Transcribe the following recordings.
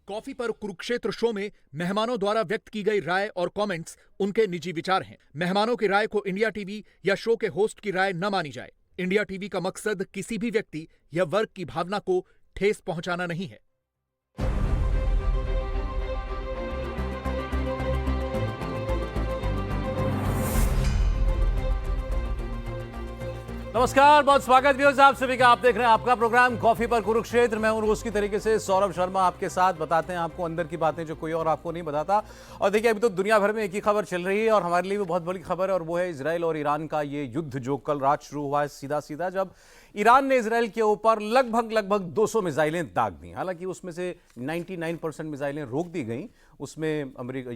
Coffee पर Kurukshetra show में मेहमानों द्वारा व्यक्त की गई राय और कमेंट्स उनके निजी विचार हैं। मेहमानों की राय को इंडिया टीवी या शो के होस्ट की राय न मानी जाए। इंडिया टीवी का मकसद किसी भी व्यक्ति या वर्ग की भावना को ठेस पहुंचाना नहीं है। नमस्कार, बहुत स्वागत व्यूअर्स आप सभी का। आप देख रहे हैं आपका प्रोग्राम कॉफी पर कुरुक्षेत्र। मैं हूं रोज की तरीके से सौरभ शर्मा आपके साथ। बताते हैं आपको अंदर की बातें जो कोई और आपको नहीं बताता। और देखिए, अभी तो दुनिया भर में एक ही खबर चल रही है और हमारे लिए भी बहुत बड़ी खबर है, और वो है इजराइल और ईरान का ये युद्ध जो कल रात शुरू हुआ है सीधा सीधा, जब ईरान ने इजराइल के ऊपर लगभग 200 मिसाइलें दाग दी। हालांकि उसमें से 99% मिसाइलें रोक दी गई। उसमें अमेरिका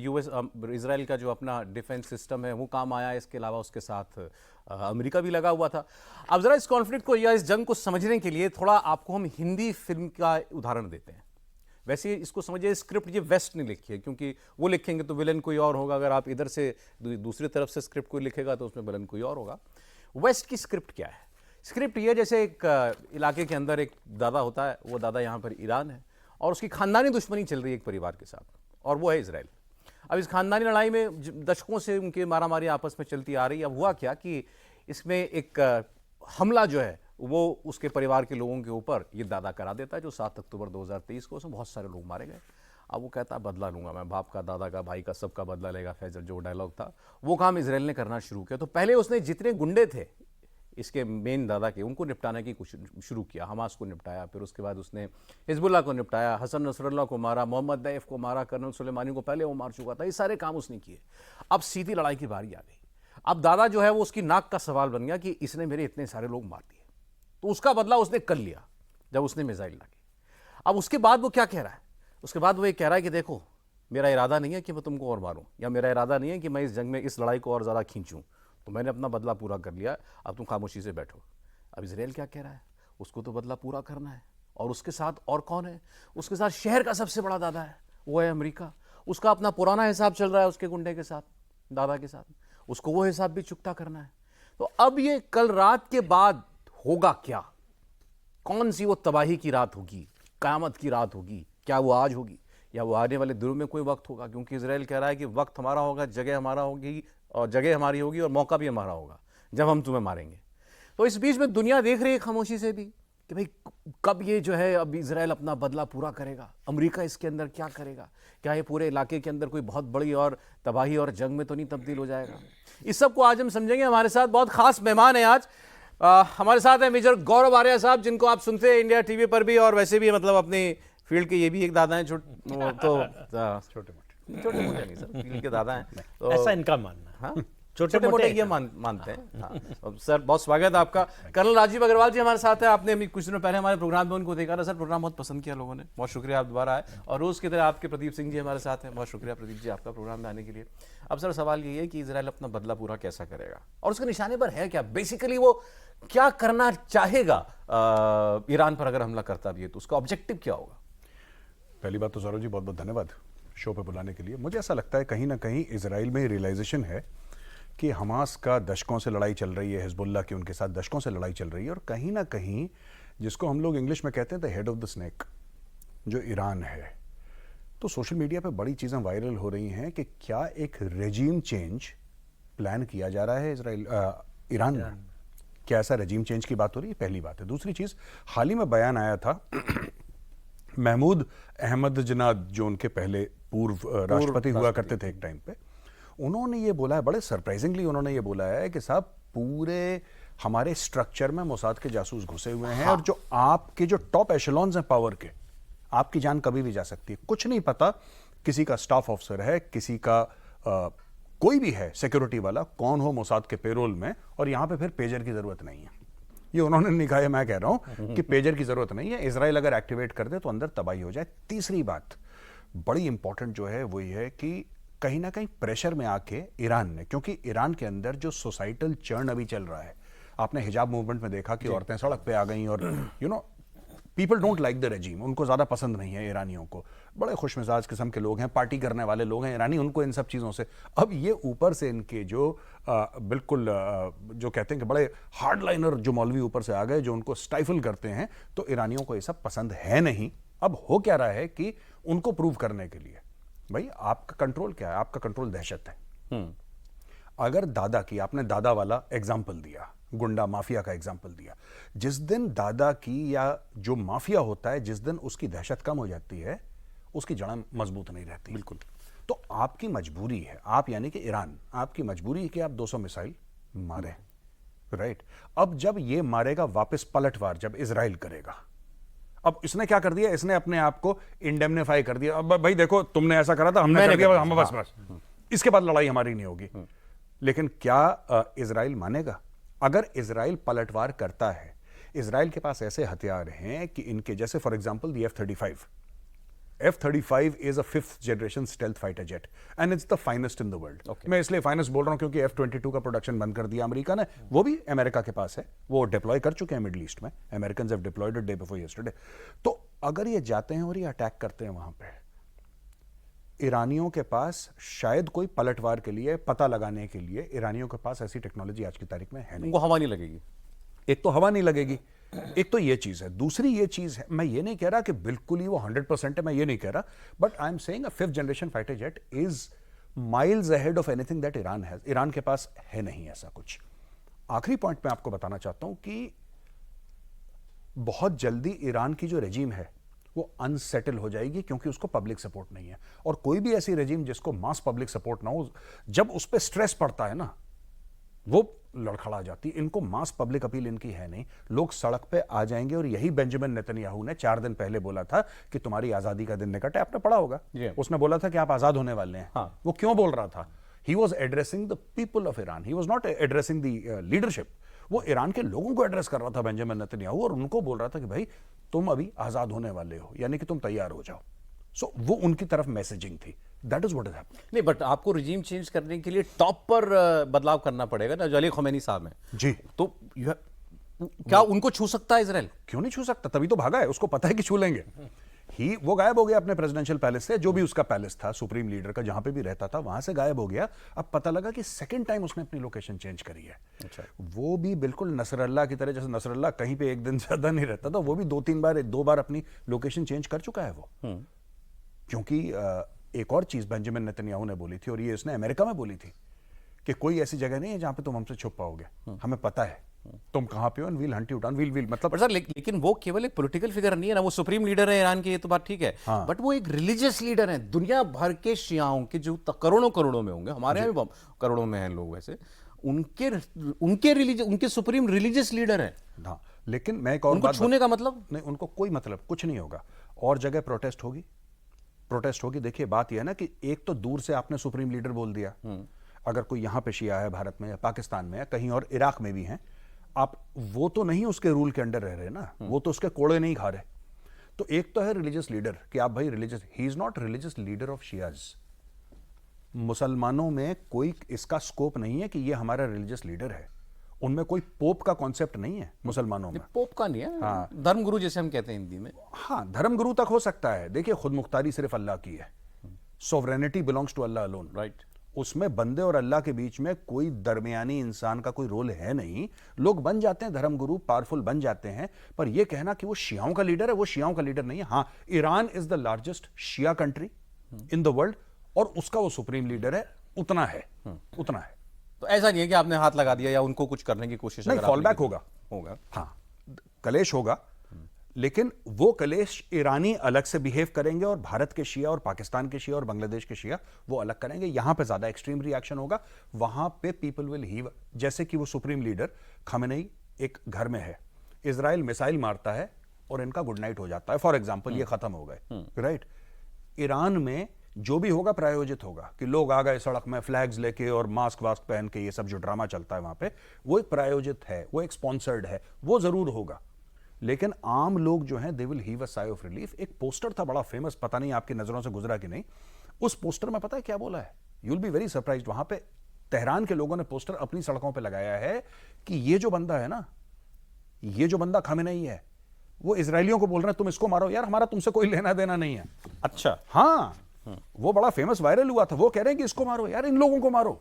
इजराइल का जो अपना डिफेंस सिस्टम है वो काम आया। इसके अलावा उसके साथ अमेरिका भी लगा हुआ था। अब जरा इस कॉन्फ्लिक्ट को या इस जंग को समझने के लिए थोड़ा आपको हम हिंदी फिल्म का उदाहरण देते हैं। वैसे इसको समझिए, स्क्रिप्ट ये वेस्ट ने लिखी है, क्योंकि वो लिखेंगे तो विलन कोई और होगा। अगर आप इधर से दूसरी तरफ से स्क्रिप्ट कोई लिखेगा तो उसमें विलन कोई और होगा। वेस्ट की स्क्रिप्ट क्या है? स्क्रिप्ट ये, जैसे एक इलाके के अंदर एक दादा होता है, वो दादा यहाँ पर ईरान है और उसकी खानदानी दुश्मनी चल रही है एक परिवार के साथ, और वो है इजराइल। अब इस खानदानी लड़ाई में दशकों से उनके मारामारी आपस में चलती आ रही है। अब हुआ क्या कि इसमें एक हमला जो है वो उसके परिवार के लोगों के ऊपर ये दादा करा देता है, जो 7 अक्टूबर 2023 को उसमें बहुत सारे लोग मारे गए। अब वो कहता है बदला लूंगा मैं, बाप का, दादा का, भाई का, सबका बदला लेगा। फैजल जो डायलॉग था, वो काम इजराइल ने करना शुरू किया। तो पहले उसने जितने गुंडे थे इसके मेन दादा के, उनको निपटाने की कोशिश शुरू किया। हमास को निपटाया, फिर उसके बाद उसने हिजबुल्लाह को निपटाया, हसन नसरुल्लाह को मारा, मोहम्मद दैफ को मारा, कर्नल सुलेमानी को पहले वो मार चुका था। ये सारे काम उसने किए। अब सीधी लड़ाई की बारी आ गई। अब दादा जो है वो उसकी नाक का सवाल बन गया कि इसने मेरे इतने सारे लोग मार दिए, तो उसका बदला उसने कर लिया जब उसने मिसाइल दागी। अब उसके बाद वो क्या कह रहा है? उसके बाद वो ये कह रहा है कि देखो, मेरा इरादा नहीं है कि मैं तुमको और मारूं, या मेरा इरादा नहीं है कि मैं इस जंग में इस लड़ाई को और ज़्यादा खींचूं, तो मैंने अपना बदला पूरा कर लिया, अब तुम खामोशी से बैठो। अब इजराइल क्या कह रहा है? उसको तो बदला पूरा करना है। और उसके साथ और कौन है? उसके साथ शहर का सबसे बड़ा दादा है, वो है अमेरिका। उसका अपना पुराना हिसाब चल रहा है उसके गुंडे के साथ, दादा के साथ। उसको वो हिसाब भी चुकता करना है। तो अब ये कल रात के बाद होगा क्या? कौन सी वो तबाही की रात होगी, क़यामत की रात होगी? क्या वो आज होगी या वो आने वाले दिनों में कोई वक्त होगा? क्योंकि इजराइल कह रहा है कि वक्त हमारा होगा, जगह हमारा होगी, और जगह हमारी होगी और मौका भी हमारा होगा जब हम तुम्हें मारेंगे। तो इस बीच में दुनिया देख रही है खामोशी से भी कि भाई कब ये जो है अब इजराइल अपना बदला पूरा करेगा। अमेरिका इसके अंदर क्या करेगा? क्या ये पूरे इलाके के अंदर कोई बहुत बड़ी और तबाही और जंग में तो नहीं तब्दील हो जाएगा? इस सब को आज हम समझेंगे। हमारे साथ बहुत खास मेहमान है आज। हमारे साथ है मेजर गौरव आर्या साहब, जिनको आप सुनते हैं इंडिया टीवी पर भी, और वैसे भी मतलब अपनी फील्ड के ये भी एक दादा हैं। छोटे मोटे नहीं सर, फील्ड के दादा हैं, तो ऐसा इनका मानना है। हाँ, छोटे मोटे ये मानते हैं। हाँ। सर बहुत स्वागत है आपका। कर्नल राजीव अग्रवाल जी हमारे साथ हैं। आपने अभी कुछ दिनों पहले हमारे प्रोग्राम में उनको देखा था। सर प्रोग्राम बहुत पसंद किया लोगों ने, बहुत शुक्रिया, आप दोबारा आए। और रोज की तरह आपके प्रदीप सिंह जी हमारे साथ हैं, बहुत शुक्रिया प्रदीप जी आपका प्रोग्राम में आने के लिए। अब सर सवाल ये है कि इजराइल अपना बदला पूरा कैसा करेगा, और उसके निशाने पर है क्या? बेसिकली वो क्या करना चाहेगा ईरान पर अगर हमला करता भी है, तो उसका ऑब्जेक्टिव क्या होगा? पहली बात तो सौरभ जी बहुत बहुत धन्यवाद शो पे बुलाने के लिए। मुझे ऐसा लगता है कहीं ना कहीं इजराइल में रियलाइजेशन है कि हमास का दशकों से लड़ाई चल रही है, हिजबुल्लाह की उनके साथ दशकों से लड़ाई चल रही है, और कहीं ना कहीं जिसको हम लोग इंग्लिश में कहते हैं the head of the snake, जो ईरान है। तो सोशल मीडिया पे बड़ी चीज़ें वायरल हो रही हैं कि क्या एक रेजीम चेंज प्लान किया जा रहा है ईरान में। क्या ऐसा रेजीम चेंज की बात हो रही है? पहली बात है। दूसरी चीज़, हाल ही में बयान आया था महमूद अहमदजनाद, जो उनके पहले पूर्व राष्ट्रपति हुआ करते थे एक टाइम पे, उन्होंने ये बोला है, बड़े सरप्राइजिंगली उन्होंने ये बोला है कि साहब पूरे हमारे स्ट्रक्चर में मोसाद के जासूस घुसे हुए हैं। हाँ। और जो आपके जो टॉप एशेलॉन्स हैं पावर के, आपकी जान कभी भी जा सकती है। कुछ नहीं पता किसी का स्टाफ ऑफिसर है, किसी का कोई भी है सिक्योरिटी वाला, कौन हो मोसाद के पेरोल में, और यहां पे फिर पेजर की जरूरत नहीं है। ये उन्होंने निकाय, मैं कह रहा हूं कि पेजर की जरूरत नहीं है। इजराइल अगर एक्टिवेट कर दे तो अंदर तबाही हो जाए। तीसरी बात बड़ी इंपॉर्टेंट जो है वो ये है कि कहीं ना कहीं प्रेशर में आके ईरान ने, क्योंकि ईरान के अंदर जो सोसाइटल चर्न अभी चल रहा है, आपने हिजाब मूवमेंट में देखा कि औरतें सड़क पे आ गई, और people don't like the regime, उनको ज़्यादा पसंद नहीं है ईरानियों को। बड़े खुश मिजाज किस्म के लोग हैं, पार्टी करने वाले लोग हैं ईरानी, उनको इन सब चीज़ों से। अब ये ऊपर से इनके जो बिल्कुल जो कहते हैं कि बड़े हार्ड लाइनर जो मौलवी ऊपर से आ गए, जो उनको स्टाइफल करते हैं, तो ईरानियों को ये सब पसंद है नहीं। अब हो क्या रहा है कि उनको प्रूव करने के लिए भाई आपका कंट्रोल क्या है, आपका कंट्रोल दहशत है। अगर दादा की, आपने दादा वाला एग्जाम्पल दिया, गुंडा माफिया का एग्जाम्पल दिया, जिस दिन दादा की या जो माफिया होता है जिस दिन उसकी दहशत कम हो जाती है उसकी जड़ मजबूत नहीं रहती। बिल्कुल। तो आपकी मजबूरी है, आप यानी कि ईरान, आपकी मजबूरी है कि आप 200 मिसाइल मारे, राइट। अब जब ये मारेगा वापस पलटवार जब इजराइल करेगा, अब इसने क्या कर दिया, इसने अपने आप को इंडेमनिफाई कर दिया। अब भाई देखो तुमने ऐसा करा था, हमने कर दिया, हम बस बस इसके बाद लड़ाई हमारी नहीं होगी। लेकिन क्या इजराइल मानेगा? अगर इजराइल पलटवार करता है, इजराइल के पास ऐसे हथियार हैं कि इनके जैसे for example the F-35 is a 5th generation stealth fighter jet and it's the finest in the world. मैं इसलिए फाइनेस्ट बोल रहा हूं क्योंकि F-22 का प्रोडक्शन बंद कर दिया अमेरिका ने, वो भी अमेरिका के पास है, वो डिप्लॉय कर चुके हैं मिडिल ईस्ट में। Americans have deployed it day before yesterday. तो अगर ये जाते हैं और ये अटैक करते हैं वहां पे, ईरानियों के पास शायद कोई पलटवार के लिए, पता लगाने के लिए ईरानियों के पास ऐसी टेक्नोलॉजी आज की तारीख में है नहीं। उनको हवा नहीं लगेगी। एक तो हवा नहीं लगेगी, एक तो ये चीज है। दूसरी ये चीज है, मैं ये नहीं कह रहा कि बिल्कुल ही वो 100% है, मैं ये नहीं कह रहा, but I am saying a 5th generation fighter jet is miles ahead of anything that Iran has. Iran के पास है नहीं ऐसा कुछ। आखिरी पॉइंट मैं आपको बताना चाहता हूं कि बहुत जल्दी ईरान की जो रेजिम है वो अनसेटल हो जाएगी क्योंकि उसको पब्लिक सपोर्ट नहीं है। और कोई भी ऐसी रेजिम जिसको मास पब्लिक सपोर्ट ना हो, जब उस पर स्ट्रेस पड़ता है ना, वो लड़खड़ा जाती। इनको मास पब्लिक अपील इनकी है नहीं, लोग सड़क पे आ जाएंगे। और यही बेंजामिन नेतन्याहू ने 4 दिन पहले बोला था कि तुम्हारी आजादी का दिन निकट है। आपने पढ़ा होगा, उसने बोला था कि आप आजाद होने वाले हैं। हाँ। वो क्यों बोल रहा था? He was addressing the people of Iran, he was not addressing the leadership. वो ईरान के लोगों को एड्रेस कर रहा था बेंजामिन नेतन्याहू, और उनको बोल रहा था कि भाई तुम अभी आजाद होने वाले हो, यानी कि तुम तैयार हो जाओ। सो वो उनकी तरफ मैसेजिंग थी। That is what is happening. नहीं, बट आपको रिजीम चेंज करने के लिए टॉप पर बदलाव करना पड़ेगा ना, जो अली खमेनी साहब हैं जी। तो क्या उनको छू सकता है इजराइल? क्यों नहीं छू सकता? तभी तो भागा है, उसको पता है कि छू लेंगे। वो गायब हो गया अपने प्रेसिडेंशियल पैलेस से, जो भी उसका पैलेस था सुप्रीम लीडर का, जहां पे भी रहता था, वहां से गायब हो गया। अब पता लगा कि सेकंड टाइम उसने अपनी लोकेशन चेंज करी है। अच्छा। वो भी बिल्कुल नसरल्ला की तरह, जैसे नसरल्ला कहीं पे एक दिन ज्यादा नहीं रहता था, वो भी 2 बार अपनी लोकेशन चेंज कर चुका है वो। क्योंकि एक और चीज बेंजामिन नेतन्याहू ने बोली थी, और ये इसने अमेरिका में बोली थी, कि कोई ऐसी जगह नहीं है जहां पे तुम हमसे छुप पाओगे, हमें पता है तुम कहां पे हो, and we'll hunt you down. We'll मतलब सर, लेकिन वो केवल एक पॉलिटिकल फिगर नहीं है ना, वो सुप्रीम लीडर है ईरान के, ये तो बात ठीक है। हाँ। बट वो एक रिलीजियस लीडर है। दुनिया भर के शियाओं के जो करोड़ों में होंगे, हमारे यहाँ भी करोड़ों में हैं लोग वैसे, उनके सुप्रीम रिलीजियस लीडर है। हाँ, लेकिन मैं एक और बात छूने का मतलब नहीं, उनको कोई मतलब कुछ नहीं होगा। और जगह प्रोटेस्ट होगी। देखिए बात यह है ना कि एक तो दूर से आपने सुप्रीम लीडर बोल दिया, अगर कोई यहां पे शिया है भारत में या पाकिस्तान में या कहीं और इराक में भी हैं, आप वो तो नहीं उसके रूल के अंडर रह रहे ना, वो तो उसके कोड़े नहीं खा रहे। तो एक तो है रिलीजियस लीडर कि आप भाई religious, he is not religious leader of Shias. मुसलमानों में कोई इसका स्कोप नहीं है कि ये हमारा रिलीजियस लीडर है। उनमें कोई पोप का कॉन्सेप्ट नहीं है मुसलमानों में। पोप का नहीं है। हाँ। धर्मगुरु जैसे हम कहते हैं हिंदी में। हाँ, धर्मगुरु तक हो सकता है। देखिए, खुद मुख्तारी सिर्फ अल्लाह की है, sovereignty belongs to Allah alone, right. उसमें बंदे और अल्लाह के बीच में कोई दरमियानी इंसान का कोई रोल है नहीं। लोग बन जाते हैं धर्मगुरु, पावरफुल बन जाते हैं, पर यह कहना कि वो शियाओं का लीडर है, वो शियाओं का लीडर नहीं है। हाँ, Iran is the largest Shia country in the world, और उसका वो सुप्रीम लीडर है, उतना है। तो ऐसा नहीं है कि आपने हाथ लगा दिया या उनको कुछ करने की कोशिश नहीं, फॉल बैक होगा। हाँ, कलेश होगा, लेकिन वो कलेश ईरानी अलग से बिहेव करेंगे और भारत के शिया और पाकिस्तान के शिया और बांग्लादेश के शिया वो अलग करेंगे। यहां पे ज्यादा एक्सट्रीम रिएक्शन होगा, वहां पे पीपल विल हीव। जैसे कि वो सुप्रीम लीडर खमेनेई एक घर में है, इजराइल मिसाइल मारता है और इनका गुड नाइट हो जाता है, फॉर एग्जाम्पल, ये खत्म हो गए, राइट। ईरान में जो भी होगा प्रायोजित होगा कि लोग आ गए सड़क में फ्लैग्स लेके और मास्क वास्क पहन के, ये सब जो ड्रामा चलता है वहां पे, वो एक प्रायोजित है, वो एक स्पॉन्सर्ड है, वो जरूर होगा। लेकिन आम लोग जो हैं, they will heave a sigh of relief. एक पोस्टर था बड़ा फेमस, पता नहीं आपकी नजरों से गुजरा कि नहीं। उस पोस्टर में पता है क्या बोला है? You will be very surprised. वहां पे तेहरान के लोगों ने पोस्टर अपनी सड़कों पे लगाया है कि ये जो बंदा है ना, ये जो बंदा खमेनेई है, वो इजरायलियों को बोल रहे हैं तुम इसको मारो। यार, हमारा तुमसे कोई लेना देना नहीं है। अच्छा। हाँ, वो बड़ा फेमस वायरल हुआ था। वो कह रहे हैं कि इसको मारो, यार इन लोगों को मारो,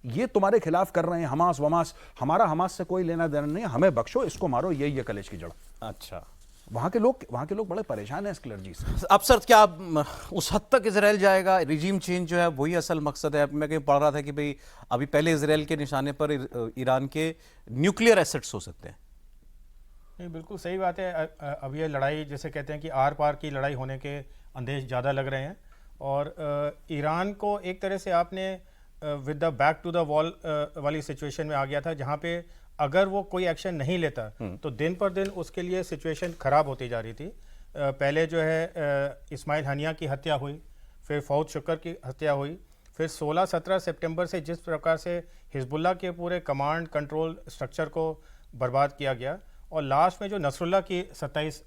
ये तुम्हारे खिलाफ कर रहे हैं, हमास वमास, हमारा हमास से कोई लेना देना नहीं है, हमें बख्शो, इसको मारो, यही है कलेश की जड़। अच्छा, वहाँ के लोग बड़े परेशान हैं इस क्लर्जी से। अब सर क्या उस हद तक इजराइल जाएगा? रिजीम चेंज जो है वही असल मकसद है? मैं कहीं पढ़ रहा था कि भाई अभी पहले इजराइल के निशाने पर ईरान के न्यूक्लियर एसेट्स हो सकते हैं। नहीं, बिल्कुल सही बात है। अब ये लड़ाई जैसे कहते हैं कि आर पार की लड़ाई होने के अंदेश ज़्यादा लग रहे हैं, और ईरान को एक तरह से आपने with the back to the wall वाली सिचुएशन में आ गया था, जहाँ पे अगर वो कोई एक्शन नहीं लेता तो दिन पर दिन उसके लिए सिचुएशन ख़राब होती जा रही थी। पहले जो है इस्माइल हनिया की हत्या हुई, फिर फौद शुक्र की हत्या हुई, फिर 16-17 सितंबर से जिस प्रकार से हिजबुल्लाह के पूरे कमांड कंट्रोल स्ट्रक्चर को बर्बाद किया गया, और लास्ट में जो नसरुल्लाह की 27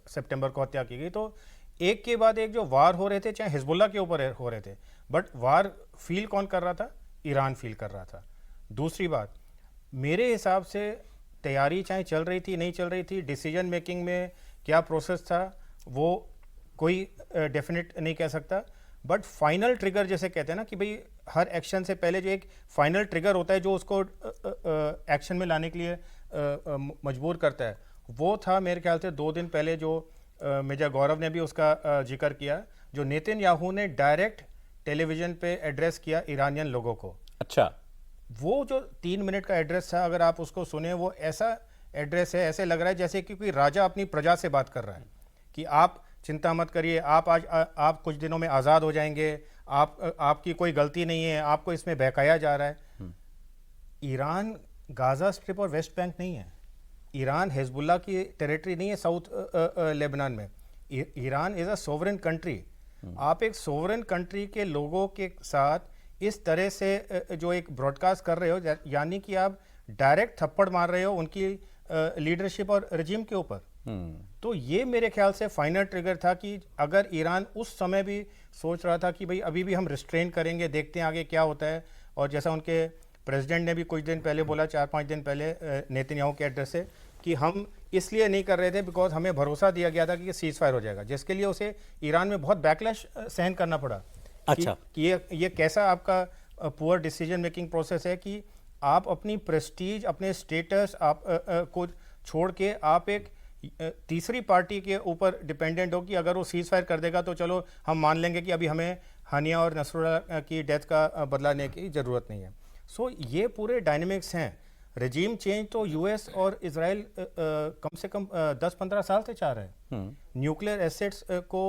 सितंबर को हत्या की गई, तो एक के बाद एक जो वार हो रहे थे, चाहे हिजबुल्लाह के ऊपर हो रहे थे, बट वार फील कौन कर रहा था? ईरान फील कर रहा था। दूसरी बात, मेरे हिसाब से तैयारी चाहे चल रही थी नहीं चल रही थी, डिसीजन मेकिंग में क्या प्रोसेस था वो कोई डेफिनेट नहीं कह सकता, बट फाइनल ट्रिगर जैसे कहते हैं ना कि भाई हर एक्शन से पहले जो एक फाइनल ट्रिगर होता है जो उसको एक्शन में लाने के लिए मजबूर करता है, वो था मेरे ख्याल से 2 दिन पहले जो मेजर गौरव ने भी उसका जिक्र किया, जो नेतन्याहू ने डायरेक्ट टेलीविजन पे एड्रेस किया ईरानियन लोगों को। अच्छा, वो जो 3 मिनट का एड्रेस था, अगर आप उसको सुने, वो ऐसा एड्रेस है, ऐसे लग रहा है जैसे कि कोई राजा अपनी प्रजा से बात कर रहा है कि आप चिंता मत करिए, आप कुछ दिनों में आज़ाद हो जाएंगे, आपकी कोई गलती नहीं है, आपको इसमें बहकाया जा रहा है। ईरान गाज़ा स्ट्रिप और वेस्ट बैंक नहीं है, ईरान हिजबुल्लाह की टेरिटरी नहीं है साउथ लेबनान में। Iran is a sovereign country. आप एक सोवरेन कंट्री के लोगों के साथ इस तरह से जो एक ब्रॉडकास्ट कर रहे हो, यानी कि आप डायरेक्ट थप्पड़ मार रहे हो उनकी लीडरशिप और रजीम के ऊपर। तो ये मेरे ख्याल से फाइनल ट्रिगर था कि अगर ईरान उस समय भी सोच रहा था कि भाई अभी भी हम रिस्ट्रेन करेंगे, देखते हैं आगे क्या होता है, और जैसा उनके प्रेसिडेंट ने भी कुछ दिन पहले बोला, 4-5 दिन पहले नेतन्याहू के एड्रेस से, कि हम इसलिए नहीं कर रहे थे बिकॉज हमें भरोसा दिया गया था कि सीज फायर हो जाएगा, जिसके लिए उसे ईरान में बहुत बैकलैश सहन करना पड़ा। अच्छा, कि ये कैसा आपका पुअर डिसीजन मेकिंग प्रोसेस है कि आप अपनी प्रेस्टीज, अपने स्टेटस आप को छोड़ के आप एक तीसरी पार्टी के ऊपर डिपेंडेंट हो कि अगर वो सीज फायर कर देगा तो चलो हम मान लेंगे कि अभी हमें हानिया और नसरुल्लाह की डेथ का बदला लेने की ज़रूरत नहीं है। सो ये पूरे डायनेमिक्स हैं। रजीम चेंज तो यूएस और इजराइल कम से कम 10-15 साल से चाह रहे हैं। न्यूक्लियर एसेट्स को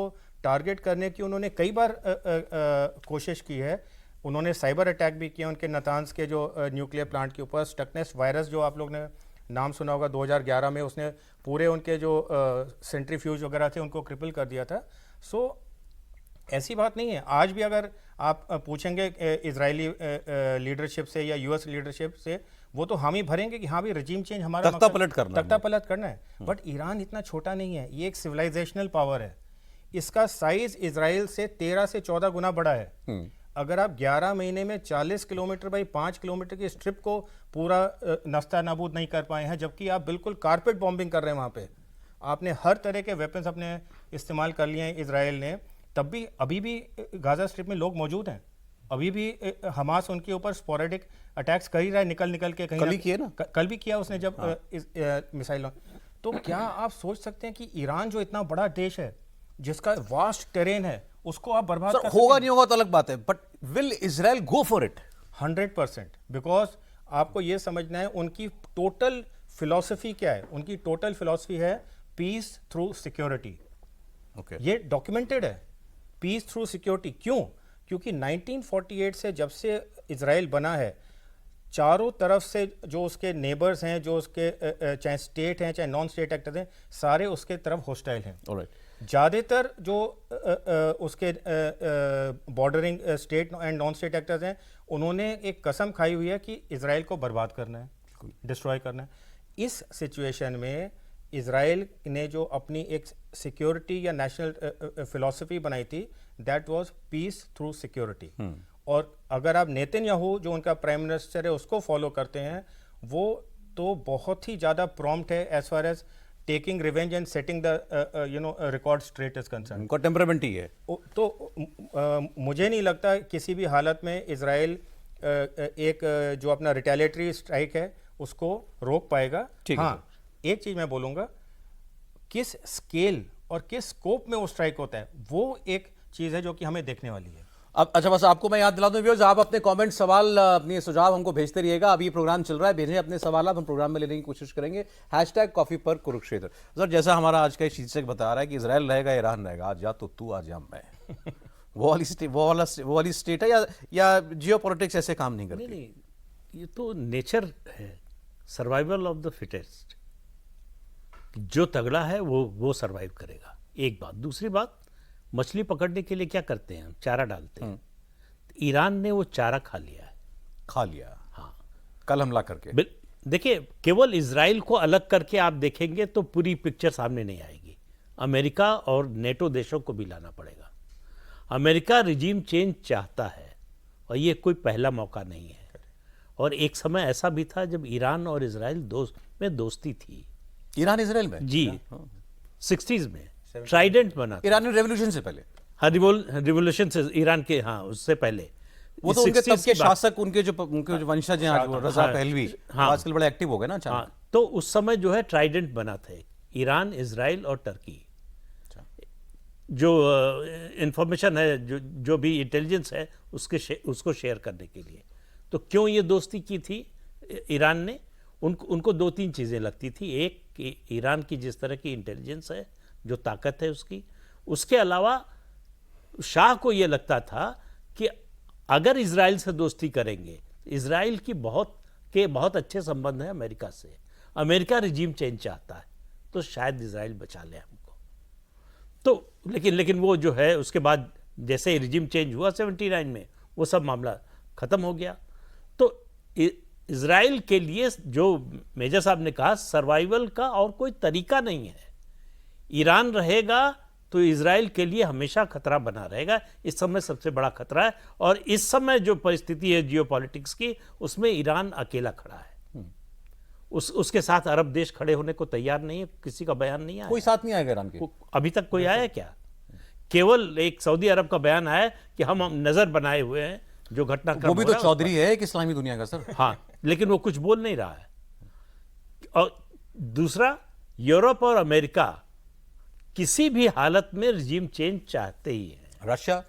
टारगेट करने की उन्होंने कई बार कोशिश की है। उन्होंने साइबर अटैक भी किया उनके नतान्स के जो न्यूक्लियर प्लांट के ऊपर। स्टकनेस वायरस जो आप लोग ने नाम सुना होगा, 2011 में उसने पूरे उनके जो सेंट्रीफ्यूज वगैरह थे उनको क्रिपल कर दिया था। सो ऐसी बात नहीं है। आज भी अगर आप पूछेंगे इजरायली लीडरशिप से या यूएस लीडरशिप से, वो तो हामी भरेंगे कि हाँ भी रजीम चेंज हमारा तख्ता पलट करना है। बट ईरान इतना छोटा नहीं है, ये एक सिविलाइजेशनल पावर है। इसका साइज इजराइल से 13 से 14 गुना बड़ा है। अगर आप 11 महीने में 40 किलोमीटर बाई 5 किलोमीटर की स्ट्रिप को पूरा नस्ता नाबूद नहीं कर पाए हैं, जबकि आप बिल्कुल कारपेट बॉम्बिंग कर रहे हैं वहाँ पे, आपने हर तरह के वेपन्स अपने इस्तेमाल कर लिए हैं इजराइल ने, तब भी अभी भी गाजा स्ट्रिप में लोग मौजूद हैं। अभी भी हमास उनके ऊपर स्पोरेडिक अटैक्स कर ही रहा है, निकल के कहीं कल भी किया उसने जब मिसाइल। तो क्या आप सोच सकते हैं कि ईरान जो इतना बड़ा देश है, जिसका वास्ट टेरेन है, उसको आप बर्बाद कर सकते हैं? होगा नहीं होगा तो अलग बात है, but will Israel go for it? 100%। Because आपको ये समझना है उनकी टोटल फिलॉसफी क्या है। उनकी टोटल फिलॉसफी है पीस थ्रू सिक्योरिटी। ये डॉक्यूमेंटेड है, पीस थ्रू सिक्योरिटी। क्यों? क्योंकि 1948 से जब से इजराइल बना है, चारों तरफ से जो उसके नेबर्स हैं, जो उसके चाहे स्टेट हैं चाहे नॉन स्टेट एक्टर्स हैं, सारे उसके तरफ होस्टाइल हैं। ज़्यादातर जो उसके bordering state and non state actors हैं, उन्होंने एक कसम खाई हुई है कि इजराइल को बर्बाद करना है, डिस्ट्रॉय करना है। इस सिचुएशन में इजराइल ने जो अपनी एक सिक्योरिटी या नेशनल फिलॉसफी बनाई थी, that was peace through security. और अगर आप नेतन्याहू जो उनका प्राइम मिनिस्टर है उसको फॉलो करते हैं, वो तो बहुत ही ज़्यादा प्रॉम्प्ट है as far as taking revenge and setting the record straight is concern. उनका टेम्परामेंट ही है। तो मुझे नहीं लगता किसी भी हालत में इजराइल एक जो अपना रिटेलिएटरी स्ट्राइक है उसको रोक पाएगा। हाँ, एक चीज़ मैं बोलूँगा, किस स्केल और किस स्कोप में वो स्ट्राइक होता है, वो एक चीज़ है जो कि हमें देखने वाली है। अब अच्छा, बस आपको मैं याद दिला दूं व्यूअर्स, आप अपने कमेंट, सवाल, अपने सुझाव हमको भेजते रहिएगा। अभी ये प्रोग्राम चल रहा है, भेजें अपने सवाल, हम प्रोग्राम में लेने की कोशिश करेंगे। #कॉफी पर कुरुक्षेत्र। सर, जैसा हमारा आज का शीर्षक बता रहा है कि इजराइल रहेगा, ईरान रहेगा, आज या तो तू, आज या मैं। वो वाली स्टेट है या जियो पॉलिटिक्स ऐसे काम नहीं करती? नहीं, ये तो नेचर है, सर्वाइवल ऑफ द फिटेस्ट। जो तगड़ा है वो सर्वाइव करेगा, एक बात। दूसरी बात, मछली पकड़ने के लिए क्या करते हैं, चारा डालते हैं। ईरान ने वो चारा खा लिया है। हाँ, कल हमला करके। देखिए, केवल इजराइल को अलग करके आप देखेंगे तो पूरी पिक्चर सामने नहीं आएगी। अमेरिका और नेटो देशों को भी लाना पड़ेगा। अमेरिका रिजीम चेंज चाहता है और ये कोई पहला मौका नहीं है। और एक समय ऐसा भी था जब ईरान और इजराइल दोस्ती थी। ईरान इजराइल में? जी, 60s में ट्राइडेंट बना था। ईरानी रेवोल्यूशन से पहले? हाँ, रिवोल्यूशन से, ईरान के, हाँ, उससे पहले। वो तो उनके तब के शासक, उनके जो वंशज हैं आज, वो रजा पहलवी, हाँ, आजकल बड़े एक्टिव हो गए ना। हाँ, तो उस समय जो है ट्राइडेंट बना था, ईरान, इजराइल और टर्की। जो इंफॉर्मेशन है, जो भी इंटेलिजेंस है, उसको शेयर करने के लिए। तो क्यों ये दोस्ती की थी ईरान ने? उनको 2-3 चीज़ें लगती थी। एक कि ईरान की जिस तरह की इंटेलिजेंस है, जो ताकत है उसकी, उसके अलावा शाह को ये लगता था कि अगर इजराइल से दोस्ती करेंगे, इजराइल की बहुत अच्छे संबंध हैं अमेरिका से, अमेरिका रिजीम चेंज चाहता है, तो शायद इजराइल बचा ले हमको। तो लेकिन वो जो है, उसके बाद जैसे ही रिजीम चेंज हुआ 79 में, वो सब मामला खत्म हो गया। तो इजराइल के लिए, जो मेजर साहब ने कहा, सर्वाइवल का और कोई तरीका नहीं है। ईरान रहेगा तो इजराइल के लिए हमेशा खतरा बना रहेगा। इस समय सबसे बड़ा खतरा है, और इस समय जो परिस्थिति है जियोपॉलिटिक्स की, उसमें ईरान अकेला खड़ा है। उसके साथ अरब देश खड़े होने को तैयार नहीं है। किसी का बयान नहीं आया। कोई साथ नहीं आएगा ईरान के? अभी तक कोई आया क्या? केवल एक सऊदी अरब का बयान आया कि हम नजर बनाए हुए हैं जो घटनाक्रम। वो भी तो चौधरी है एक इस्लामी दुनिया का, सर। हाँ, लेकिन वो कुछ बोल नहीं रहा है। और दूसरा, यूरोप और अमेरिका किसी भी हालत में रिजीम चेंज चाहते ही हैं। रशिया,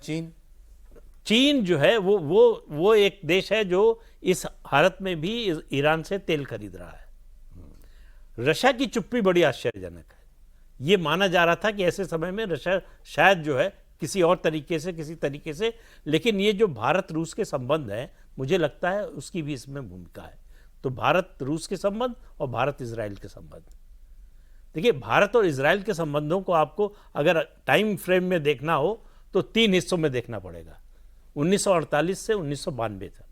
चीन जो है वो एक देश है जो इस हालत में भी ईरान से तेल खरीद रहा है। रशिया की चुप्पी बड़ी आश्चर्यजनक है। ये माना जा रहा था कि ऐसे समय में रशिया शायद जो है किसी तरीके से, लेकिन ये जो भारत रूस के संबंध हैं, मुझे लगता है उसकी भी इसमें भूमिका है। तो भारत रूस के संबंध और भारत इजराइल के संबंध, देखिए, भारत और इजराइल के संबंधों को आपको अगर टाइम फ्रेम में देखना हो तो 3 हिस्सों में देखना पड़ेगा। 1948 से 1992 तक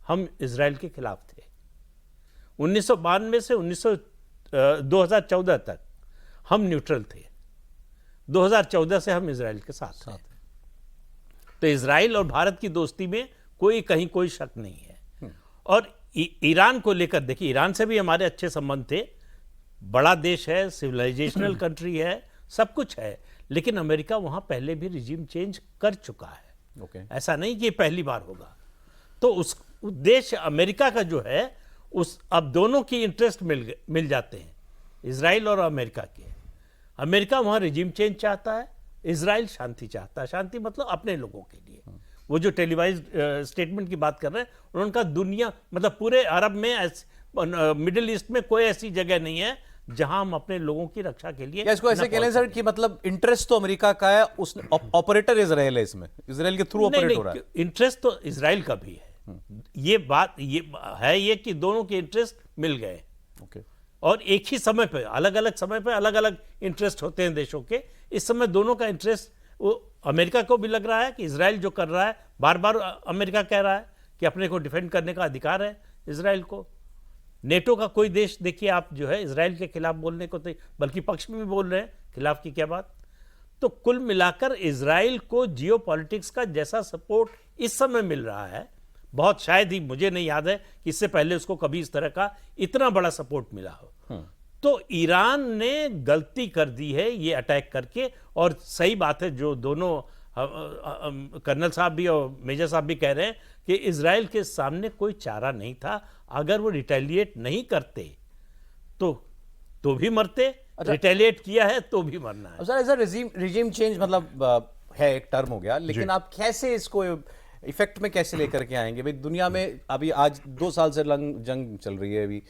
हम इजराइल के खिलाफ थे। 1992 से 2014 तक हम न्यूट्रल थे। 2014 से हम इजराइल के साथ थे। तो इजराइल और भारत की दोस्ती में कोई शक नहीं है। और ईरान को लेकर देखिए, ईरान से भी हमारे अच्छे संबंध थे। बड़ा देश है, सिविलाइजेशनल कंट्री है, सब कुछ है, लेकिन अमेरिका वहां पहले भी रिजीम चेंज कर चुका है। ऐसा नहीं कि पहली बार होगा। तो उस उद्देश्य अमेरिका का जो है, अब दोनों की इंटरेस्ट मिल जाते हैं, इजराइल और अमेरिका के। अमेरिका वहां रिजीम चेंज चाहता है, इजराइल शांति चाहता है। शांति मतलब अपने लोगों के लिए। वो जो टेलीवाइज्ड स्टेटमेंट की बात कर रहे हैं, उन्होंने कहा दुनिया, मतलब पूरे अरब में, मिडिल ईस्ट में कोई ऐसी जगह नहीं है जहां हम अपने लोगों की रक्षा के लिए। क्या इसको ऐसे कह लें सर कि मतलब इंटरेस्ट तो अमेरिका का है, उस ऑपरेटर इजराइल है, इसमें इजराइल के थ्रू ऑपरेट हो रहा है। इंटरेस्ट तो इजराइल का भी है। ये है कि दोनों के इंटरेस्ट मिल गए। और एक ही समय पे, अलग अलग समय पे अलग अलग इंटरेस्ट होते हैं देशों के। इस समय दोनों का इंटरेस्ट, वो अमेरिका को भी लग रहा है कि इजराइल जो कर रहा है, बार बार अमेरिका कह रहा है कि अपने को डिफेंड करने का अधिकार है इजराइल को। नेटो का कोई देश देखिए आप जो है इजराइल के खिलाफ बोलने को, तो बल्कि पक्ष में भी बोल रहे हैं, खिलाफ की क्या बात। तो कुल मिलाकर इजराइल को जियोपॉलिटिक्स का जैसा सपोर्ट इस समय मिल रहा है, बहुत शायद ही, मुझे नहीं याद है कि इससे पहले उसको कभी इस तरह का इतना बड़ा सपोर्ट मिला हो। तो ईरान ने गलती कर दी है ये अटैक करके। और सही बात है जो दोनों कर्नल साहब भी और मेजर साहब भी कह रहे हैं कि इजराइल के सामने कोई चारा नहीं था। अगर वो रिटेलिएट नहीं करते तो तो भी मरते, रिटेलिएट किया है तो भी मरना है। अब sir, as a regime change मतलब है, एक टर्म हो गया, लेकिन आप कैसे इसको इफेक्ट में कैसे लेकर के आएंगे भाई? दुनिया में अभी आज 2 साल से जंग चल रही है अभी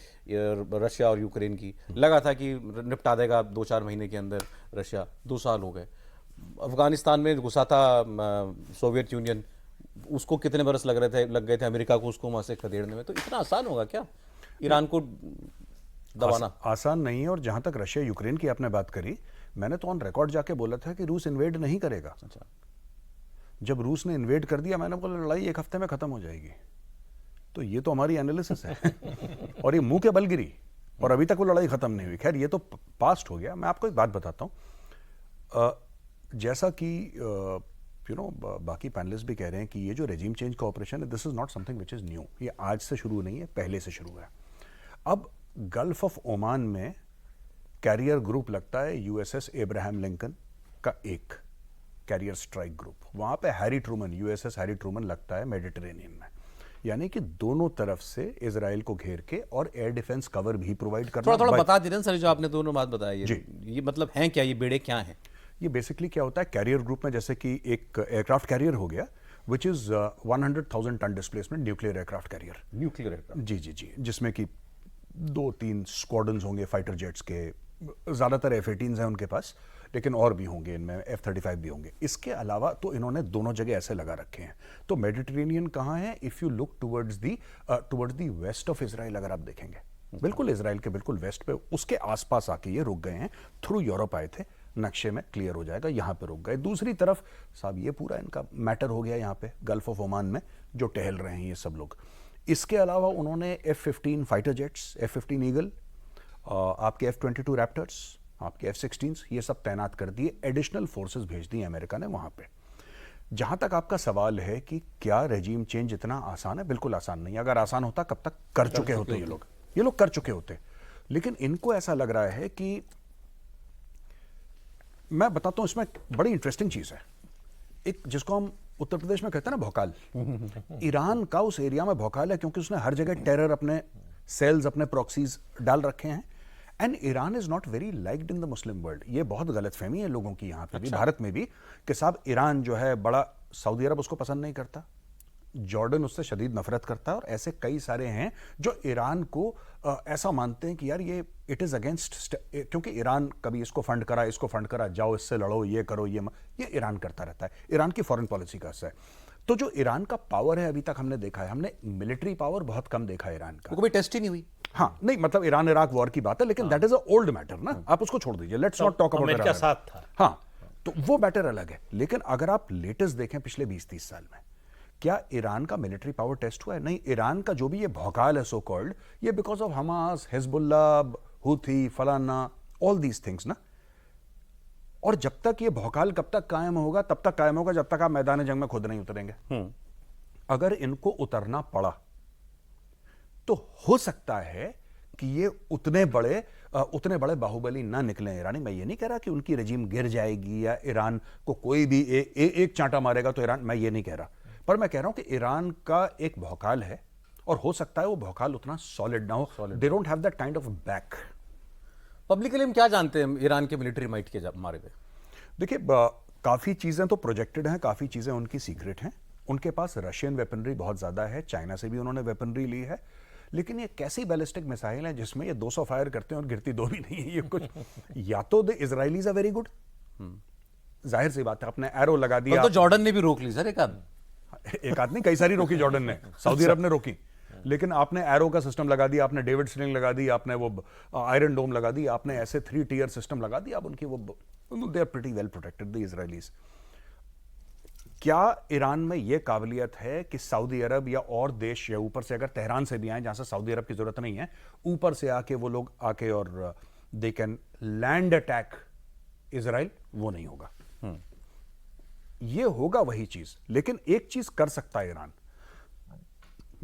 रशिया और यूक्रेन की। लगा था कि निपटा देगा 2-4 महीने के अंदर रशिया, 2 साल हो गए। अफगानिस्तान में घुसा था सोवियत यूनियन, उसको कितने बरस लग गए थे अमेरिका को उसको वहां से खदेड़ने में। तो इतना आसान होगा क्या ईरान को दबाना? आसान नहीं है। और जहां तक रशिया यूक्रेन की आपने बात करी, मैंने तो ऑन रिकॉर्ड जाके बोला था कि रूस इन्वेड नहीं करेगा। अच्छा, जब रूस ने इन्वेड कर दिया, मैंने बोला लड़ाई 1 हफ्ते में खत्म हो जाएगी। तो ये तो हमारी एनालिसिस है और ये मुंह के बल गिरी और अभी तक वो लड़ाई खत्म नहीं हुई। खैर, ये तो पास्ट हो गया। मैं आपको एक बात बताता हूं, जैसा कि बाकी पैनलिस्ट भी कह रहे हैं कि ये जो रेजिम चेंज का ऑपरेशन है, this is not something which is new. ये आज से शुरू नहीं है, पहले से शुरू है। अब गल्फ ऑफ ओमान में कैरियर ग्रुप लगता है यूएसएस एब्राहम लिंकन का एक कैरियर स्ट्राइक ग्रुप। वहां पे Harry Truman, USS Harry Truman लगता है मेडिटेरेनियन में। यानी कि दोनों तरफ से इजराइल को घेर के और एयर डिफेंस कवर भी प्रोवाइड करना। थोड़ा बता दीजिए सर, जो आपने दोनों बात बताई है, ये मतलब हैं क्या, ये बेड़े क्या हैं? ये बेसिकली क्या होता है, कैरियर ग्रुप में जैसे कि एक एयरक्राफ्ट कैरियर हो गया which is 100,000 ton displacement nuclear aircraft carrier. Nuclear aircraft? जी, जिसमें कि 2-3 स्क्वाड्रन्स होंगे फाइटर जेट्स के। ज़्यादातर F-18s हैं उनके पास, लेकिन और भी होंगे, इनमें F-35 भी होंगे। इसके अलावा तो इन्होंने दोनों जगह ऐसे लगा रखे हैं। तो मेडिटेरेनियन कहाँ है? If you look towards the west of Israel, अगर आप देखेंगे बिल्कुल इसराइल के बिल्कुल वेस्ट पे, उसके आसपास आके ये रुक गए हैं। थ्रू यूरोप आए थे, नक्शे में क्लियर हो जाएगा, यहाँ पे रुक गए। दूसरी तरफ साहब ये पूरा इनका मैटर हो गया यहाँ पे गल्फ ऑफ ओमान में जो टहल रहे हैं ये सब लोग। इसके अलावा उन्होंने F-15 fighter jets, F-15 eagle, आपके F-22 रैप्टर्स, आपके F-16s, ये सब तैनात कर दिए। एडिशनल फोर्सेस भेज दी अमेरिका ने वहां पे। जहां तक आपका सवाल है कि क्या रेजिम चेंज इतना आसान है, बिल्कुल आसान नहीं। अगर आसान होता कब तक कर चुके होते ये लोग कर चुके होते। लेकिन इनको ऐसा लग रहा है कि, मैं बताता हूं, इसमें बड़ी इंटरेस्टिंग चीज है। एक जिसको हम उत्तर प्रदेश में कहते हैं ना भौकाल, ईरान का उस एरिया में भौकाल है क्योंकि उसने हर जगह टेरर, अपने सेल्स, अपने प्रॉक्सीज डाल रखे हैं। And Iran is not very liked in the Muslim world. ये बहुत गलतफहमी है लोगों की यहाँ पे भी, भारत में भी, कि साहब ईरान जो है बड़ा, सऊदी अरब उसको पसंद नहीं करता, जॉर्डन उससे शदीद नफरत करता है, और ऐसे कई सारे हैं जो ईरान को ऐसा मानते हैं कि यार ये इट इज अगेंस्ट, क्योंकि ईरान कभी इसको फंड करा, इसको फंड करा, जाओ इससे लड़ो, ये करो, ये ईरान करता रहता है। ईरान की फॉरेन पॉलिसी का हिस्सा है। तो जो ईरान का पावर है, अभी तक हमने देखा है, हमने मिलिट्री पावर बहुत कम देखा है ईरान का। कोई टेस्ट ही नहीं हुई। हाँ, नहीं मतलब ईरान इराक वॉर की बात है, लेकिन that is a old matter ना, आप उसको छोड़ दीजिए, let's not talk about America साथ था। हाँ, तो वो मैटर अलग है। लेकिन अगर आप लेटेस्ट देखें पिछले 20-30 साल में, क्या ईरान का मिलिट्री पावर टेस्ट हुआ है? नहीं। ईरान का जो भी ये भौकाल है सो कॉल्ड, ये because of Hamas, Hezbollah, Houthi, फलाना, ऑल दीज थिंग्स ना। और जब तक ये भौकाल कब तक कायम होगा? तब तक कायम होगा जब तक आप मैदान जंग में खुद नहीं उतरेंगे। अगर इनको उतरना पड़ा तो हो सकता है कि ये उतने बड़े बाहुबली ना निकले ईरानी। मैं ये नहीं कह रहा कि उनकी रजीम गिर जाएगी या ईरान को कोई भी एक चांटा मारेगा तो ईरान, मैं ये नहीं कह रहा, पर मैं कह रहा हूं कि ईरान का एक भौकाल है और हो सकता है वो भौकाल उतना सॉलिड ना हो। They don't have that kind of back. Publicly हम क्या जानते हैं ईरान के मिलिट्री माइट के मारे पे? देखिए, काफी चीजें तो प्रोजेक्टेड हैं, काफी चीजें उनकी सीक्रेट हैं। उनके पास रशियन वेपनरी बहुत ज्यादा है, चाइना से भी उन्होंने वेपनरी ली है। लेकिन ये कैसी बैलिस्टिक मिसाइल है जिसमें ये 200 फायर करते हैं और गिरती 2 भी नहीं है। ये कुछ या तो the Israelis are very good, जाहिर सी बात है, आपने एरो लगा दिया। तो जॉर्डन ने भी रोक ली सर एक आध नहीं, कई सारी रोकी जॉर्डन ने, सऊदी अरब ने रोकी। लेकिन आपने एरो का सिस्टम लगा दिया, आपने डेविड स्लिंग लगा दी, आपने वो आयरन डोम लगा दी, आपने ऐसे 3 टियर सिस्टम लगा दिया। अब उनकी वो, they are pretty well protected the Israelis. क्या ईरान में यह काबिलियत है कि सऊदी अरब या और देश या ऊपर से, अगर तेहरान से भी आए जहां से सऊदी अरब की जरूरत नहीं है, ऊपर से आके वो लोग आके और they can land attack Israel? वो नहीं होगा। ये होगा वही चीज। लेकिन एक चीज कर सकता है ईरान,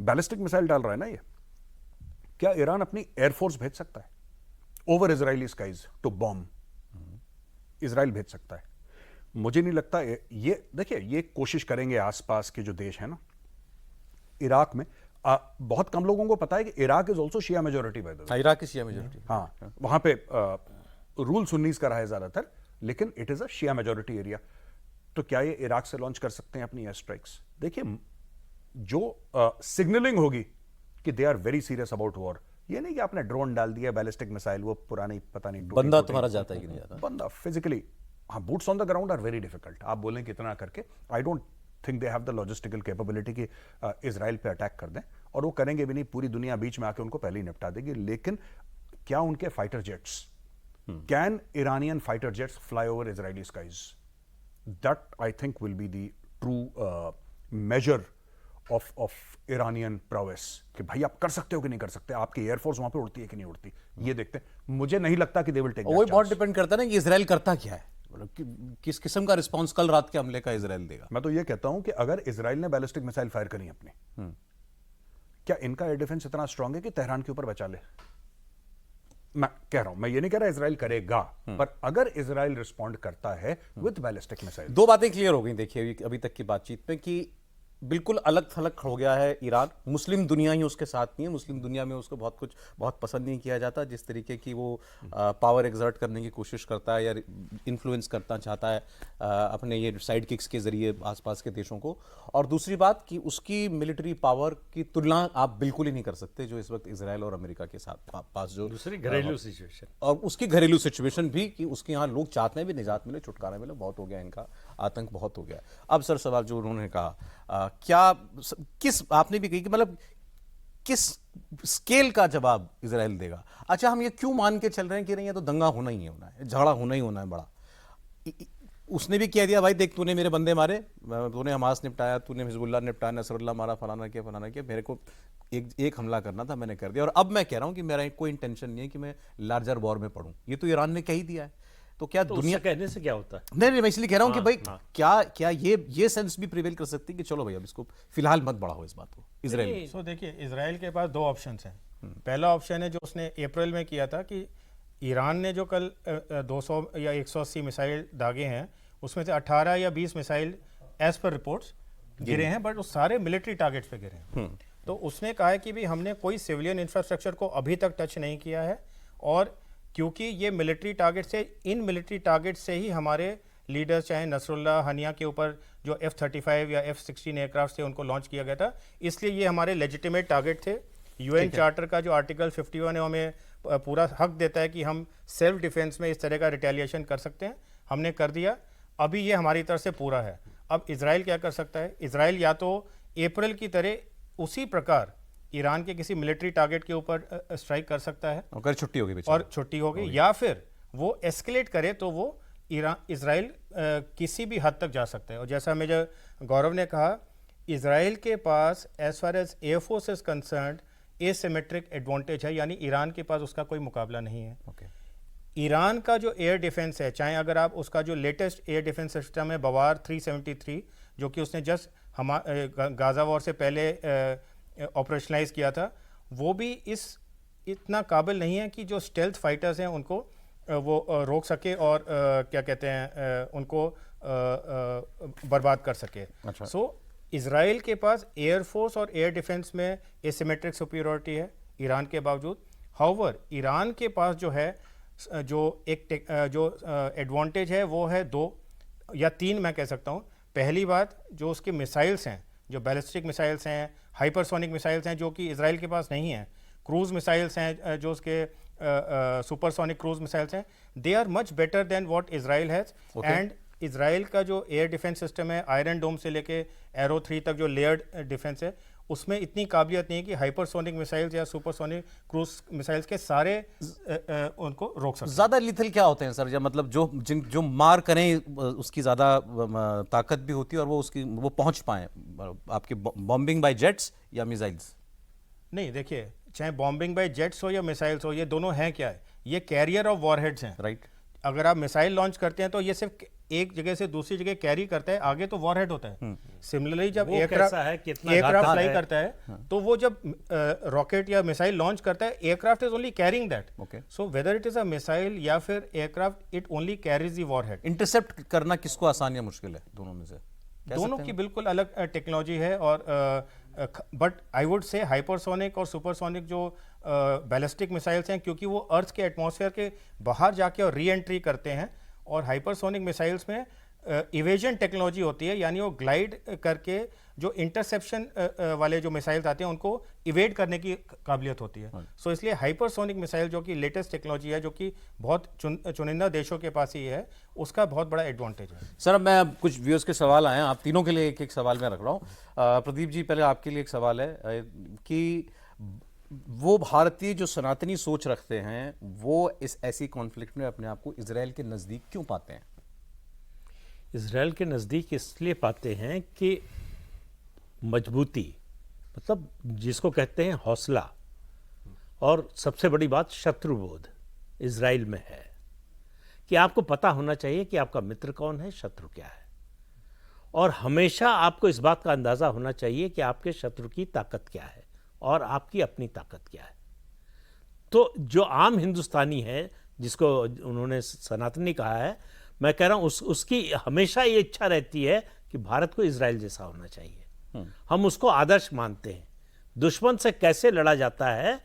बैलिस्टिक मिसाइल डाल रहा है ना ये, क्या ईरान अपनी एयरफोर्स भेज सकता है over Israeli skies to bomb? Israel भेज सकता है। मुझे नहीं लगता ये, देखिए, ये कोशिश करेंगे आसपास के जो देश है ना, इराक में बहुत कम लोगों को पता है कि Iraq is also Shia majority by the way. Iraq की शिया मेजोरिटी। हाँ, वहां पे रूल सुन्नीस का रहा है ज्यादातर, लेकिन it is a Shia majority area. तो क्या ये इराक से लॉन्च कर सकते हैं अपनी एयर स्ट्राइक्स? देखिए, जो सिग्नलिंग होगी कि they are very serious about war, ये नहीं कि आपने ड्रोन डाल दिया, बैलिस्टिक मिसाइल, वो पुरानी पता नहीं बंदा तुम्हारा जाता है कि नहीं जाता? बंदा फिजिकली, हाँ, boots on the ground are very difficult. आप बोलें कितना करके, I don't think they have the logistical capability कि इजराइल पे अटैक कर दें, और वो करेंगे भी नहीं, पूरी दुनिया बीच में आके उनको पहले ही निपटा देगी। लेकिन क्या उनके fighter jets, can Iranian fighter jets fly over Israeli skies? That I think will be the true measure of Iranian prowess, कि भाई आप कर सकते हो कि नहीं कर सकते, आपकी एयरफोर्स वहां पे उड़ती है कि नहीं उड़ती, ये देखते हैं। मुझे नहीं लगता कि दे विल टेक। वही बहुत डिपेंड करता है ना कि इजराइल करता क्या है, मतलब किस किस्म का रिस्पांस कल रात के हमले का इजराइल देगा। मैं तो ये कहता हूं कि अगर इजराइल ने बैलिस्टिक मिसाइल फायर करी अपनी, क्या इनका एयर डिफेंस इतना स्ट्रांग है कि तेहरान के ऊपर बचा ले? मैं कह रहा हूं, मैं ये नहीं कह रहा इजराइल करेगा, पर अगर इजराइल रिस्पॉन्ड करता है विद बैलिस्टिक मिसाइल। दो बातें क्लियर हो गई देखिए अभी तक की बातचीत में, कि बिल्कुल अलग थलग हो गया है ईरान। मुस्लिम दुनिया ही उसके साथ नहीं है, मुस्लिम दुनिया में उसको बहुत पसंद नहीं किया जाता, जिस तरीके की वो पावर एग्जर्ट करने की कोशिश करता है या इन्फ्लुएंस करना चाहता है अपने ये साइड किक्स के जरिए आसपास के देशों को। और दूसरी बात कि उसकी मिलिट्री पावर की तुलना आप बिल्कुल ही नहीं कर सकते जो इस वक्त इजराइल और अमेरिका के साथ पास जो दूसरी घरेलू सिचुएशन, और उसकी घरेलू सिचुएशन भी, कि उसके यहाँ लोग चाहते हैं भी निजात मिले, छुटकारा मिले, बहुत हो गया इनका आतंक, बहुत हो गया। अब सर सवाल जो उन्होंने कहा, किस आपने भी कही कि मतलब किस स्केल का जवाब इजराइल देगा? अच्छा, हम ये क्यों मान के चल रहे हैं कि नहीं, ये तो दंगा होना ही होना है, झगड़ा होना ही होना है बड़ा। उसने भी कह दिया, भाई देख, तूने मेरे बंदे मारे, तूने हमास निपटाया, तूने हिजबुल्लाह निपटाया, नसरुल्लाह मारा, फलाना किया, मेरे को एक हमला करना था, मैंने कर दिया, और अब मैं कह रहा हूं कि मेरा कोई इंटेंशन नहीं है कि मैं लार्जर वॉर में पड़ूं। ये तो ईरान ने कह ही दिया है। तो क्या तो दुनिया कहने से क्या होता है? नहीं, मैं इसलिए कह रहा हूं कि भाई क्या ये सेंस भी प्रिवेल कर सकती है कि चलो भाई अब इसको फिलहाल मत बढ़ाओ इस बात को इजराइल। सो देखिए, इजराइल के पास दो ऑप्शंस हैं। पहला ऑप्शन है जो उसने अप्रैल में किया था, कि ईरान ने जो कल 200 या 180 मिसाइल दागे हैं, उसमें से 18 या 20 मिसाइल एज पर रिपोर्ट्स गिरे हैं, बट वो सारे मिलिट्री टारगेट्स पे गिरे हैं। तो उसने कहा है कि भी हमने कोई सिविलियन इंफ्रास्ट्रक्चर को अभी तक टच नहीं किया है, और क्योंकि ये मिलिट्री टारगेट से, इन मिलिट्री टारगेट से ही हमारे लीडर्स, चाहे नसरुल्लाह, हनिया के ऊपर जो F-35 या F-16 एयरक्राफ्ट थे उनको लॉन्च किया गया था, इसलिए ये हमारे लेजिटिमेट टारगेट थे। यूएन चार्टर का जो आर्टिकल 51 है हमें पूरा हक देता है कि हम सेल्फ डिफेंस में इस तरह का रिटेलिएशन कर सकते हैं, हमने कर दिया, अभी ये हमारी तरफ से पूरा है। अब इजराइल क्या कर सकता है? इजराइल या तो अप्रैल की तरह उसी प्रकार ईरान के किसी मिलिट्री टारगेट के ऊपर स्ट्राइक कर सकता है और छुट्टी होगी बेचारा। और छुट्टी होगी, या फिर वो एस्केलेट करे तो वो इजराइल किसी भी हद तक जा सकता है। और जैसा मेजर गौरव ने कहा, इजराइल के पास as far as air force is concerned asymmetric advantage है, यानी ईरान के पास उसका कोई मुकाबला नहीं है। ईरान का जो एयर डिफेंस है, चाहे अगर आप उसका जो लेटेस्ट एयर डिफेंस सिस्टम है बवार 373, जो कि उसने जस्ट गाजा वॉर से पहले ऑपरेशनलाइज किया था, वो भी इतना काबिल नहीं है कि जो स्टेल्थ फाइटर्स हैं उनको वो रोक सके और क्या कहते हैं उनको बर्बाद कर सके। अच्छा। सो इजराइल के पास एयरफोर्स और एयर डिफेंस में एसिमेट्रिक सुपीरियरिटी है ईरान के बावजूद। हाउएवर ईरान के पास जो है जो एडवांटेज है वो है 2 या 3 मैं कह सकता हूँ। पहली बात, जो उसके मिसाइल्स हैं, जो बैलिस्टिक मिसाइल्स हैं, हाइपरसोनिक मिसाइल्स हैं, जो कि इजराइल के पास नहीं है, क्रूज मिसाइल्स हैं, जो उसके सुपरसोनिक क्रूज मिसाइल्स हैं, they are much better than what Israel has. And Israel का जो एयर डिफेंस सिस्टम है, आयरन डोम से लेके एरो 3 तक जो लेयर्ड डिफेंस है, उसमें इतनी काबिलियत नहीं है कि हाइपरसोनिक मिसाइल्स या सुपरसोनिक क्रूज मिसाइल्स के सारे उनको रोक सकते। ज्यादा लिथल क्या होते हैं सर? या मतलब जो मार करें उसकी ज्यादा ताकत भी होती है और वो पहुंच पाए आपके बॉम्बिंग बाय जेट्स या मिसाइल्स? नहीं, देखिए, चाहे बॉम्बिंग बाय जेट्स हो या मिसाइल्स हो, ये दोनों हैं क्या है? ये कैरियर ऑफ वॉरहेड्स हैं। राइट। अगर आप मिसाइल लॉन्च करते हैं तो ये सिर्फ एक जगह से दूसरी जगह कैरी करता है, आगे तो वॉरहेड होता है। सिमिलरली जब एयरक्राफ्ट फ्लाई करता है तो वो जब रॉकेट या मिसाइल लॉन्च करता है, aircraft is only carrying that. So whether it is a missile या फिर aircraft, it only carries the warhead. Intercept करना किसको आसान या मुश्किल है दोनों में से? दोनों की बिल्कुल अलग टेक्नोलॉजी है, और but I would say hypersonic और सुपरसोनिक जो बैलिस्टिक मिसाइल्स हैं, क्योंकि वो अर्थ के एटमॉस्फेयर के बाहर जाके और री एंट्री करते हैं, और हाइपरसोनिक मिसाइल्स में इवेजन टेक्नोलॉजी होती है, यानी वो ग्लाइड करके जो इंटरसेप्शन वाले जो मिसाइल्स आते हैं उनको इवेड करने की काबिलियत होती है। सो इसलिए हाइपरसोनिक मिसाइल जो कि लेटेस्ट टेक्नोलॉजी है, जो कि बहुत चुनिंदा देशों के पास ही है, उसका बहुत बड़ा एडवांटेज है। सर, अब मैं कुछ व्यूअर्स के सवाल आए हैं, आप तीनों के लिए एक एक सवाल मैं रख रहा हूँ। प्रदीप जी, पहले आपके लिए एक सवाल है कि वो भारतीय जो सनातनी सोच रखते हैं वो इस ऐसी कॉन्फ्लिक्ट में अपने आप को इजराइल के नज़दीक क्यों पाते हैं? इजराइल के नज़दीक इसलिए पाते हैं कि मजबूती, मतलब जिसको कहते हैं हौसला, और सबसे बड़ी बात शत्रुबोध इजराइल में है कि आपको पता होना चाहिए कि आपका मित्र कौन है, शत्रु क्या है, और हमेशा आपको इस बात का अंदाज़ा होना चाहिए कि आपके शत्रु की ताकत क्या है और आपकी अपनी ताकत क्या है। तो जो आम हिंदुस्तानी है, जिसको उन्होंने सनातनी कहा है, मैं कह रहा हूं उसकी हमेशा ये इच्छा रहती है कि भारत को इजराइल जैसा होना चाहिए। हम उसको आदर्श मानते हैं। दुश्मन से कैसे लड़ा जाता है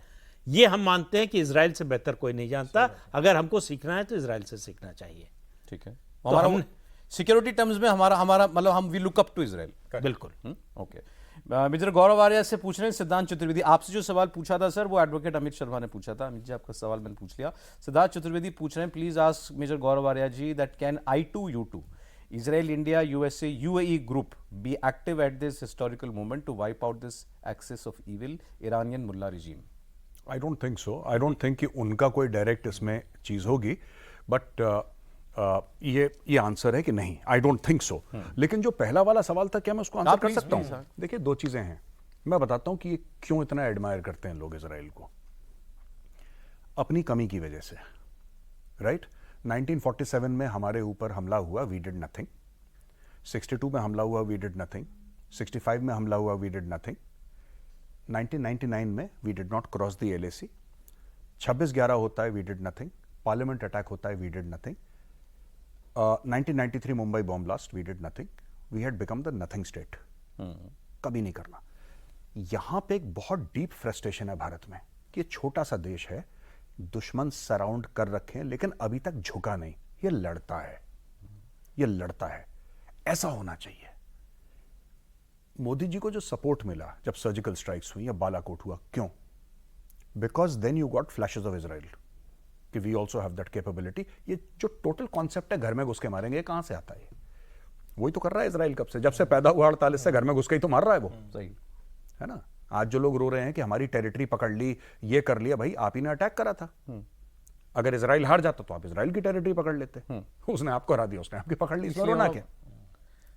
ये हम मानते हैं कि इजराइल से बेहतर कोई नहीं जानता। अगर हमको सीखना है तो इजराइल से सीखना चाहिए। ठीक है, तो हमारा सिक्योरिटी टर्म्स में हमारा मतलब हम we look up to Israel. बिल्कुल। ओके, मिस्टर गौरव आर्या से पूछ रहे हैं सिद्धांत चतुर्वेदी। आपसे जो सवाल पूछा था सर, वो एडवोकेट अमित शर्मा ने पूछा था। अमित जी, आपका सवाल मैंने पूछ लिया। सिद्धांत चतुर्वेदी पूछ रहे हैं, please ask major Gaurav Arya ji that can I2U2 Israel, India, USA, UAE group be active at this historical moment to wipe out this axis of evil Iranian mullah regime? I don't think so. I don't think कि उनका कोई direct इसमें चीज़ होगी, but ये answer है कि नहीं, आई don't think so. लेकिन जो पहला वाला सवाल था, क्या मैं उसको आंसर कर सकता हूँ? देखिए, दो चीज़ें हैं। मैं बताता हूँ कि ये क्यों इतना एडमायर करते हैं लोग इजराइल को। अपनी कमी की वजह से, राइट? 1947 में हमारे ऊपर हमला हुआ, वी डिड नथिंग। 62 में हमला हुआ, वी डिड नथिंग। 65 में हमला हुआ, वी डिड नथिंग। 1999 में we did not cross the LAC। 26/11 होता है, we did nothing. Parliament attack होता है, we did nothing. 1993 Mumbai bomb blast, we did nothing. We had become the nothing state. कभी नहीं करना। यहां पे एक बहुत डीप फ्रस्ट्रेशन है भारत में कि छोटा सा देश है, दुश्मन सराउंड कर रखे हैं, लेकिन अभी तक झुका नहीं। ये लड़ता है, ये लड़ता है। ऐसा होना चाहिए। मोदी जी को जो सपोर्ट मिला जब सर्जिकल स्ट्राइक्स हुई या बालाकोट हुआ, क्यों? Because then you got flashes of Israel कि we also have that capability. ये जो टोटल कॉन्सेप्ट है, घर में घुस के मारेंगे, कहां से आता है? वही तो कर रहा है इजराइल कब से, जब से पैदा हुआ 48 से घर में घुस के ही तो मार रहा है वो। सही है ना? आज जो लोग रो रहे हैं कि हमारी टेरिटरी पकड़ ली, ये कर लिया, भाई आप ही ने अटैक करा था। अगर इजराइल हार जाता तो आप इजराइल की टेरिटरी पकड़ लेते। उसने आपको हरा दिया, उसने आपकी पकड़ ली, इसमें रोना क्या?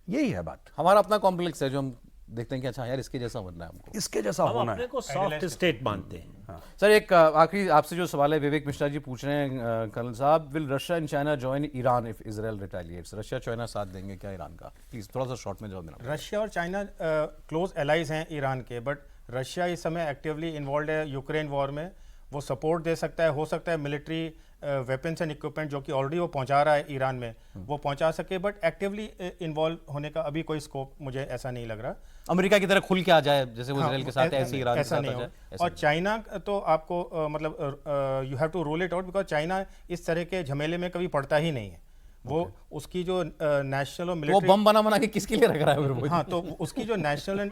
यही है बात। हमारा अपना कॉम्प्लेक्स है जो हम देखते हैं कि अच्छा यार इसके जैसा बनना है हमको, इसके जैसा हम होना अपने है। को सॉफ्ट स्टेट मानते हैं। सर, एक आखिरी आपसे जो सवाल है, विवेक मिश्रा जी पूछ रहे हैं, कर्नल साहब, will Russia and China join Iran if Israel रिटेलिएट्स? Russia China साथ देंगे क्या ईरान का? प्लीज थोड़ा सा शॉर्ट में जवाब देना। रशिया और चाइना क्लोज एलाइज हैं ईरान के, बट रशिया इस समय एक्टिवली इन्वॉल्व है यूक्रेन वॉर में। वो सपोर्ट दे सकता है, हो सकता है मिलिट्री वेपन्स एंड इक्विपमेंट जो कि ऑलरेडी वो पहुंचा रहा है ईरान में, वो पहुंचा सके, बट एक्टिवली इन्वॉल्व होने का अभी कोई स्कोप मुझे ऐसा नहीं लग रहा। अमेरिका की तरह खुल के आ जाए जैसे वो इजराइल के साथ है, ऐसे ईरान के ऐसा साथ नहीं आ जाए, हो। ऐसा और चाइना तो आपको मतलब you have to rule it out, because China इस तरह के झमेले में कभी पड़ता ही नहीं है। वो उसकी जो नेशनल और वो मिलिट्री, बम बना के किसके लिए रख रहा है फिर वो? हाँ, तो उसकी जो नेशनल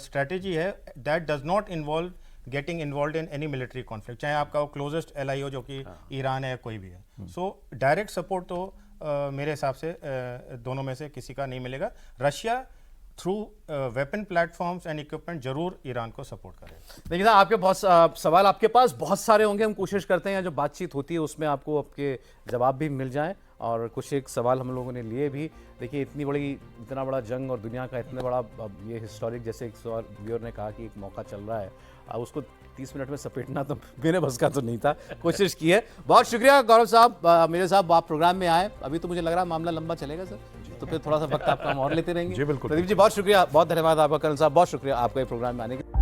स्ट्रेटेजी है, that does not involve getting involve in any military conflict, चाहे आपका वो क्लोजेस्ट एलाई हो जो कि ईरान है या कोई भी है। सो डायरेक्ट सपोर्ट तो मेरे हिसाब से दोनों में से किसी का नहीं मिलेगा। Russia through weapon platforms and equipment जरूर ईरान को सपोर्ट करेगा। देखिए साहब, आपके बहुत सवाल आपके पास बहुत सारे होंगे। हम कोशिश करते हैं जो बातचीत होती है उसमें आपको आपके जवाब भी मिल जाएं, और कुछ एक सवाल हम लोगों ने लिए भी। देखिए, इतना बड़ा जंग और दुनिया का इतना बड़ा ये हिस्टोरिक, जैसे एक व्यूअर ने कहा कि एक मौका चल रहा है, उसको 30 मिनट में सपेटना तो मेरे बस का तो नहीं था। कोशिश की है। बहुत शुक्रिया गौरव साहब, मेरे साहब, आप प्रोग्राम में आए। अभी तो मुझे लग रहा है मामला लंबा चलेगा सर, तो फिर थोड़ा सा वक्त आपका हम और लेते रहेंगे। जी बिल्कुल। प्रदीप जी बहुत शुक्रिया, बहुत धन्यवाद आपका। कर्नल साहब बहुत शुक्रिया आपका प्रोग्राम में आने के लिए।